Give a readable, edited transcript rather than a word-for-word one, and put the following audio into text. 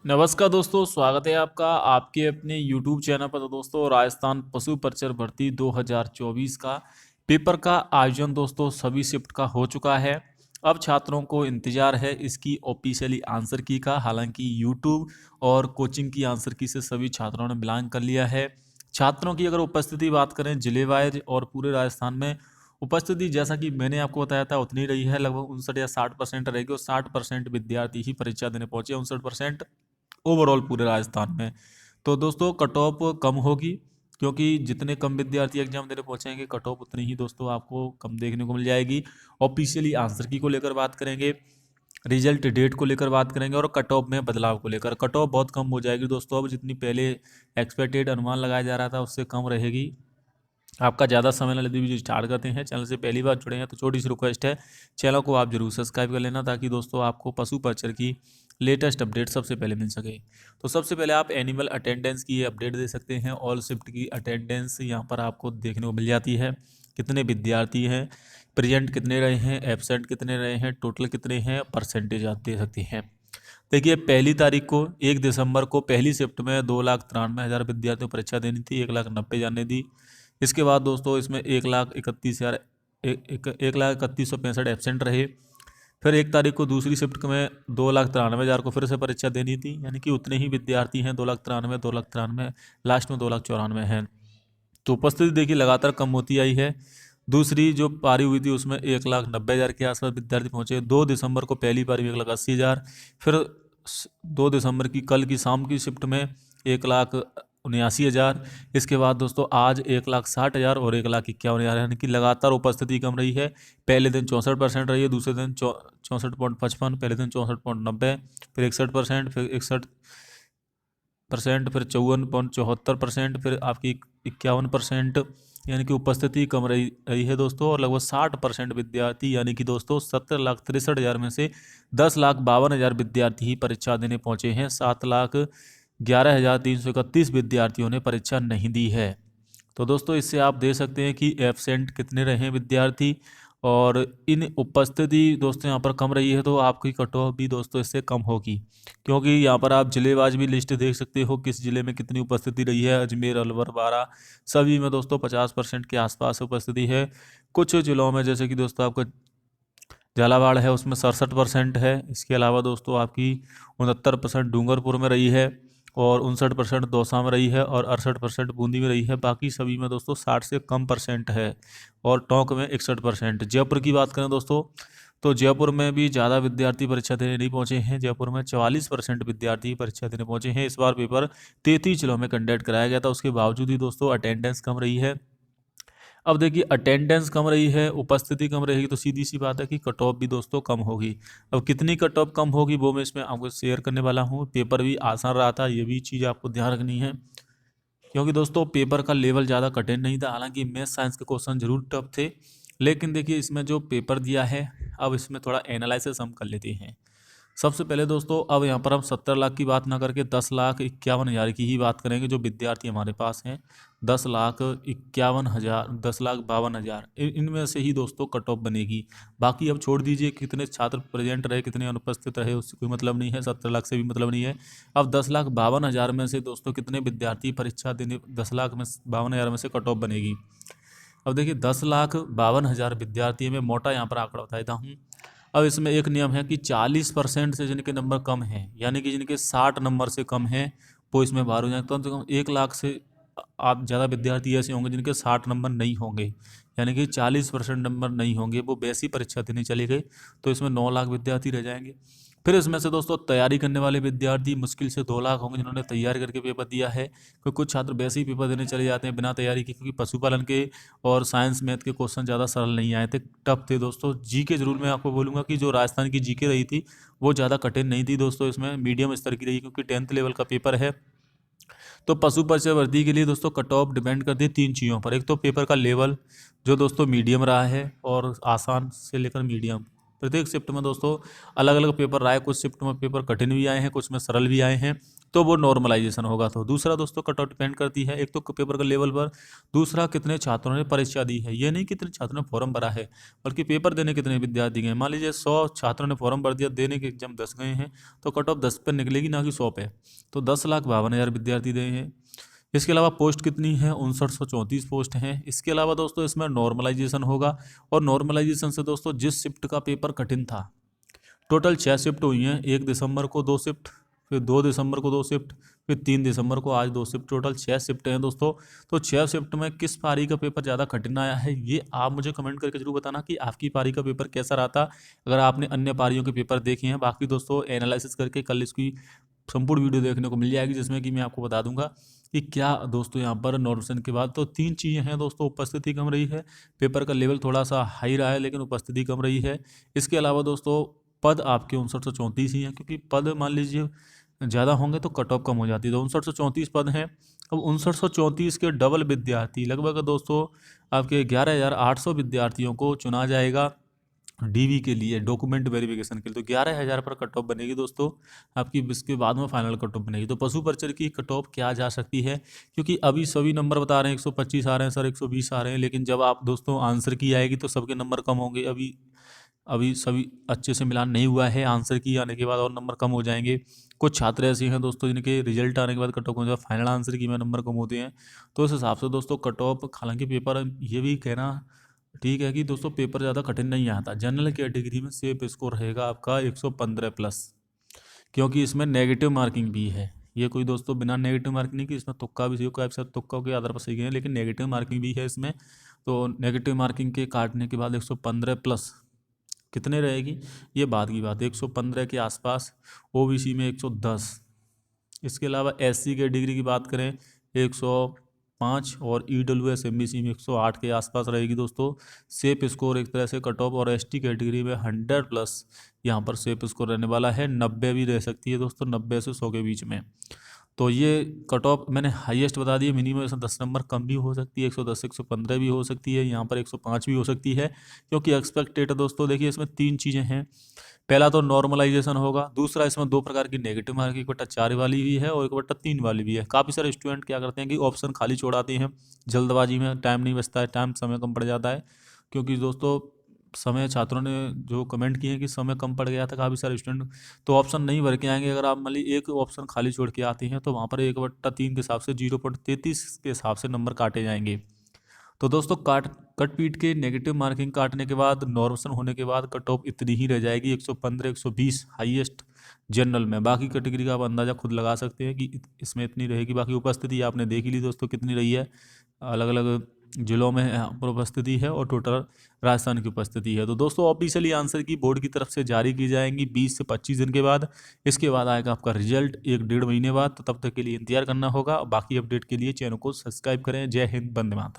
नमस्कार दोस्तों, स्वागत है आपका आपके अपने यूट्यूब चैनल पर। तो दोस्तों, राजस्थान पशु परिचर भर्ती 2024 का पेपर का आयोजन दोस्तों सभी शिफ्ट का हो चुका है। अब छात्रों को इंतजार है इसकी ऑफिशियली आंसर की का। हालांकि यूट्यूब और कोचिंग की आंसर की से सभी छात्रों ने बिलोंग कर लिया है। छात्रों की अगर उपस्थिति बात करें जिले वाइज और पूरे राजस्थान में, उपस्थिति जैसा कि मैंने आपको बताया था उतनी रही है, लगभग 59 या 60% रहेगी। और 60% विद्यार्थी ही परीक्षा देने पहुंचे, 59% ओवरऑल पूरे राजस्थान में। तो दोस्तों कट ऑफ कम होगी, क्योंकि जितने कम विद्यार्थी एग्जाम देने पहुंचेंगे कट ऑफ उतनी ही दोस्तों आपको कम देखने को मिल जाएगी। ऑफिशियली आंसर की को लेकर बात करेंगे, रिजल्ट डेट को लेकर बात करेंगे और कट ऑफ में बदलाव को लेकर। कट ऑफ बहुत कम हो जाएगी दोस्तों, अब जितनी पहले एक्सपेक्टेड अनुमान लगाया जा रहा था उससे कम रहेगी। आपका ज़्यादा समय न लेते हुए स्टार्ट करते हैं। चैनल से पहली बार जुड़े हैं तो छोटी सी रिक्वेस्ट है, चैनल को आप जरूर सब्सक्राइब कर लेना, ताकि दोस्तों आपको पशु परिचर की लेटेस्ट अपडेट सबसे पहले मिल सके। तो सबसे पहले आप एनिमल अटेंडेंस की अपडेट दे सकते हैं। ऑल शिफ्ट की अटेंडेंस यहाँ पर आपको देखने को मिल जाती है। कितने विद्यार्थी हैं, प्रेजेंट कितने रहे हैं, एब्सेंट कितने रहे हैं, टोटल कितने हैं, परसेंटेज आप दे सकते हैं। देखिए, पहली तारीख को 1 दिसंबर को पहली शिफ्ट में 2,93,000 विद्यार्थियों को परीक्षा देनी थी, 1,90,000 जाने दी। इसके बाद दोस्तों इसमें 1,31,000 1,31,65 एब्सेंट रहे। फिर 1 तारीख को दूसरी शिफ्ट में 2,93,000 को फिर से परीक्षा देनी थी, यानी कि उतने ही विद्यार्थी हैं, 2,93,000 लास्ट में 2,94,000 हैं। तो उपस्थिति देखिए लगातार कम होती आई है। दूसरी जो पारी हुई थी उसमें 1,90,000 के आसपास विद्यार्थी पहुंचे। 2 दिसंबर को पहली पारी में 1,80,000, फिर 2 दिसंबर की कल की शाम की शिफ्ट में 1,79,000। इसके बाद दोस्तों आज 1,60,000 और 1,51,000, यानी कि लगातार उपस्थिति कम रही है। पहले दिन 64% रही है, दूसरे दिन 64.55, पहले दिन 64.90, फिर 61%, फिर 61%, फिर 54.74%, फिर आपकी 51%, यानी कि उपस्थिति कम रही है दोस्तों। और लगभग 60% विद्यार्थी, यानी कि दोस्तों 17,63,000 में से 10,52,000 विद्यार्थी ही परीक्षा देने पहुंचे हैं। 7,11,331 विद्यार्थियों ने परीक्षा नहीं दी है। तो दोस्तों इससे आप देख सकते हैं कि एब्सेंट कितने रहे हैं विद्यार्थी, और इन उपस्थिति दोस्तों यहाँ पर कम रही है, तो आपकी कट ऑफ भी दोस्तों इससे कम होगी। क्योंकि यहाँ पर आप जिलेवाज भी लिस्ट देख सकते हो, किस जिले में कितनी उपस्थिति रही है। अजमेर, अलवर, बारा सभी में दोस्तों 50% के आसपास उपस्थिति है। कुछ जिलों में जैसे कि दोस्तों आपका झालावाड़ है, उसमें 67% है। इसके अलावा दोस्तों आपकी 69% डूंगरपुर में रही है, और 59% दौसा में रही है, और 68% बूंदी में रही है। बाकी सभी में दोस्तों 60 से कम परसेंट है, और टोंक में 61%। जयपुर की बात करें दोस्तों, तो जयपुर में भी ज़्यादा विद्यार्थी परीक्षा देने नहीं पहुंचे हैं। जयपुर में 44% विद्यार्थी परीक्षा देने पहुंचे हैं। इस बार पेपर 33 जिलों में कंडक्ट कराया गया था, उसके बावजूद ही दोस्तों अटेंडेंस कम रही है। अब देखिए, अटेंडेंस कम रही है, उपस्थिति कम रहेगी, तो सीधी सी बात है कि कट ऑफ भी दोस्तों कम होगी। अब कितनी कट ऑफ कम होगी वो मैं इसमें आपको शेयर करने वाला हूँ। पेपर भी आसान रहा था, ये भी चीज़ आपको ध्यान रखनी है, क्योंकि दोस्तों पेपर का लेवल ज़्यादा कठिन नहीं था। हालांकि मैथ साइंस के क्वेश्चन जरूर टफ थे, लेकिन देखिए इसमें जो पेपर दिया है, अब इसमें थोड़ा एनालिसिस हम कर लेते हैं। सबसे पहले दोस्तों अब यहाँ पर हम 70 लाख की बात ना करके 10,51,000 की ही बात करेंगे, जो विद्यार्थी हमारे पास हैं। 10,51,000, 10,52,000, इनमें से ही दोस्तों कट ऑफ बनेगी। बाकी अब छोड़ दीजिए कितने छात्र प्रेजेंट रहे, कितने अनुपस्थित रहे, उससे कोई मतलब नहीं है। 70 लाख से भी मतलब नहीं है। अब 10,52,000 में से दोस्तों कितने विद्यार्थी परीक्षा देने, 10,52,000 में से कट ऑफ बनेगी। अब देखिए 10,52,000 विद्यार्थी में मोटा यहाँ पर आंकड़ा बताता हूँ। अब इसमें एक नियम है कि 40% से जिनके नंबर कम हैं, यानी कि जिनके 60 नंबर से कम हैं, वो इसमें बाहर हो जाएंगे। कम से कम 1 लाख से आप ज़्यादा विद्यार्थी ऐसे होंगे जिनके 60 नंबर नहीं होंगे, यानी कि 40% नंबर नहीं होंगे, वो वैसी परीक्षा देने चले गए, तो इसमें 9 लाख विद्यार्थी रह जाएंगे। फिर इसमें से दोस्तों तैयारी करने वाले विद्यार्थी मुश्किल से 2 लाख होंगे, जिन्होंने तैयारी करके पेपर दिया है। क्योंकि कुछ छात्र वैसे ही पेपर देने चले जाते हैं बिना तैयारी के, क्योंकि पशुपालन के और साइंस मैथ के क्वेश्चन ज़्यादा सरल नहीं आए थे, टफ थे दोस्तों। जीके जरूर मैं आपको बोलूँगा कि जो राजस्थान की जीके रही थी वो ज़्यादा कठिन नहीं थी दोस्तों, इसमें मीडियम स्तर की रही, क्योंकि 10th लेवल का पेपर है। तो पशु परिचय वर्दी के लिए दोस्तों कट ऑफ डिपेंड करती है 3 चीज़ों पर। एक तो पेपर का लेवल, जो दोस्तों मीडियम रहा है, और आसान से लेकर मीडियम। प्रत्येक शिफ्ट में दोस्तों अलग अलग पेपर रहा है, कुछ शिफ्ट में पेपर कठिन भी आए हैं, कुछ में सरल भी आए हैं, तो वो नॉर्मलाइजेशन होगा। तो दूसरा दोस्तों कट ऑफ डिपेंड करती है एक तो पेपर का लेवल पर, दूसरा कितने छात्रों ने परीक्षा दी है। ये नहीं कितने छात्रों ने फॉर्म भरा है, बल्कि पेपर देने कितने विद्यार्थी गए। मान लीजिए 100 छात्रों ने फॉर्म भर दिया, देने के एग्जाम 10 गए हैं, तो कट ऑफ 10 पर निकलेगी, ना कि 100 पे। तो 10,52,000 विद्यार्थी गए हैं। इसके अलावा पोस्ट कितनी है, 5934 पोस्ट हैं। इसके अलावा दोस्तों इसमें नॉर्मलाइजेशन होगा, और नॉर्मलाइजेशन से दोस्तों जिस शिफ्ट का पेपर कठिन था, टोटल 6 शिफ्ट हुई हैं। 1 दिसंबर को 2 शिफ्ट, फिर 2 दिसंबर को 2 शिफ्ट, फिर 3 दिसंबर को आज 2 शिफ्ट, टोटल 6 शिफ्ट हैं दोस्तों। तो 6 शिफ्ट में किस पारी का पेपर ज़्यादा कठिन आया है, ये आप मुझे कमेंट करके जरूर बताना कि आपकी पारी का पेपर कैसा रहा था, अगर आपने अन्य पारियों के पेपर देखे हैं। बाकी दोस्तों एनालिसिस करके कल इसकी संपूर्ण वीडियो देखने को मिल जाएगी, जिसमें कि मैं आपको बता दूंगा कि क्या दोस्तों यहाँ पर नॉर्मलाइजेशन के बाद तो 3 चीज़ें हैं दोस्तों। उपस्थिति कम रही है, पेपर का लेवल थोड़ा सा हाई रहा है, लेकिन उपस्थिति कम रही है। इसके अलावा दोस्तों पद आपके 5934 ही हैं, क्योंकि पद मान लीजिए ज़्यादा होंगे तो कट ऑफ कम हो जाती है। तो 5934 पद हैं। अब 5934 के डबल विद्यार्थी, लगभग दोस्तों आपके 11,800 विद्यार्थियों को चुना जाएगा डीवी के लिए, डॉक्यूमेंट वेरिफिकेशन के लिए। तो 11,000 पर कट ऑफ बनेगी दोस्तों आपकी, इसके बाद में फाइनल कट ऑफ बनेगी। तो पशु पर्चर की कट ऑफ क्या जा सकती है, क्योंकि अभी सभी नंबर बता रहे हैं 125 आ रहे हैं सर, 120 आ रहे हैं, लेकिन जब आप दोस्तों आंसर की आएगी तो सबके नंबर कम होंगे। अभी अभी सभी अच्छे से मिलान नहीं हुआ है, आंसर की आने के बाद और नंबर कम हो जाएंगे। कुछ छात्र ऐसे हैं दोस्तों जिनके रिजल्ट आने के बाद कट ऑफ हो जाए, फाइनल आंसर की में नंबर कम होते हैं। तो इस हिसाब से दोस्तों कट ऑफ, हालांकि पेपर ये भी कहना ठीक है कि दोस्तों पेपर ज़्यादा कठिन नहीं आता। जनरल कैटेगरी में सेफ स्कोर रहेगा आपका 115 प्लस, क्योंकि इसमें नेगेटिव मार्किंग भी है। ये कोई दोस्तों बिना नेगेटिव मार्किंग नहीं कि इसमें तुक्का भी सही, का तुक्का के आधार पर सही गए हैं, लेकिन नेगेटिव मार्किंग भी है इसमें। तो नेगेटिव मार्किंग के काटने के बाद 115 प्लस कितने रहेगी, ये बाद की बात है, 115 के आसपास। ओबीसी में 110। इसके अलावा एससी के डिग्री की बात करें 105, और ईडब्ल्यूएस एमबीसी में 108 के आसपास रहेगी दोस्तों सेफ स्कोर एक तरह से कट ऑफ। और एसटी कैटेगरी में 100 प्लस यहाँ पर सेफ स्कोर रहने वाला है। 90 भी रह सकती है दोस्तों, 90 से 100 के बीच में। तो ये कट ऑफ मैंने हाईएस्ट बता दी है। मिनिमम इसमें 10 नंबर कम भी हो सकती है, 110 115 भी हो सकती है, यहाँ पर 105 भी हो सकती है, क्योंकि एक्सपेक्टेड दोस्तों देखिए इसमें 3 चीज़ें हैं। पहला तो नॉर्मलाइजेशन होगा, दूसरा इसमें 2 प्रकार की नेगेटिव मार्किंग, 1/4 वाली भी है और 1/3 वाली भी है। काफ़ी सारे स्टूडेंट क्या करते हैं कि ऑप्शन खाली छोड़ाते हैं जल्दबाजी में, टाइम नहीं बचता है, टाइम समय कम पड़ जाता है। क्योंकि दोस्तों समय, छात्रों ने जो कमेंट किए हैं कि समय कम पड़ गया था काफ़ी सारे स्टूडेंट, तो ऑप्शन नहीं भर के आएंगे। अगर आप मान ली एक ऑप्शन खाली छोड़ के आते हैं तो वहाँ पर 1/3 के हिसाब से 0.33 के हिसाब से नंबर काटे जाएंगे। तो दोस्तों कट पीट के नेगेटिव मार्किंग काटने के बाद, नॉर्मल होने के बाद कट ऑफ इतनी ही रह जाएगी, 115 120 हाईएस्ट जनरल में। बाकी कैटेगरी का आप अंदाज़ा खुद लगा सकते हैं कि इसमें इतनी रहेगी। बाकी उपस्थिति आपने देख ही ली दोस्तों कितनी रही है, अलग अलग जिलों में यहाँ पर उपस्थिति है, और टोटल राजस्थान की उपस्थिति है। तो दोस्तों ऑफिशियली आंसर की बोर्ड की तरफ से जारी की जाएंगी 20 से 25 दिन के बाद। इसके बाद आएगा आपका रिजल्ट 1 डेढ़ महीने बाद। तो तब तक के लिए इंतजार करना होगा। बाकी अपडेट के लिए चैनल को सब्सक्राइब करें। जय हिंद, वंदे मातरम।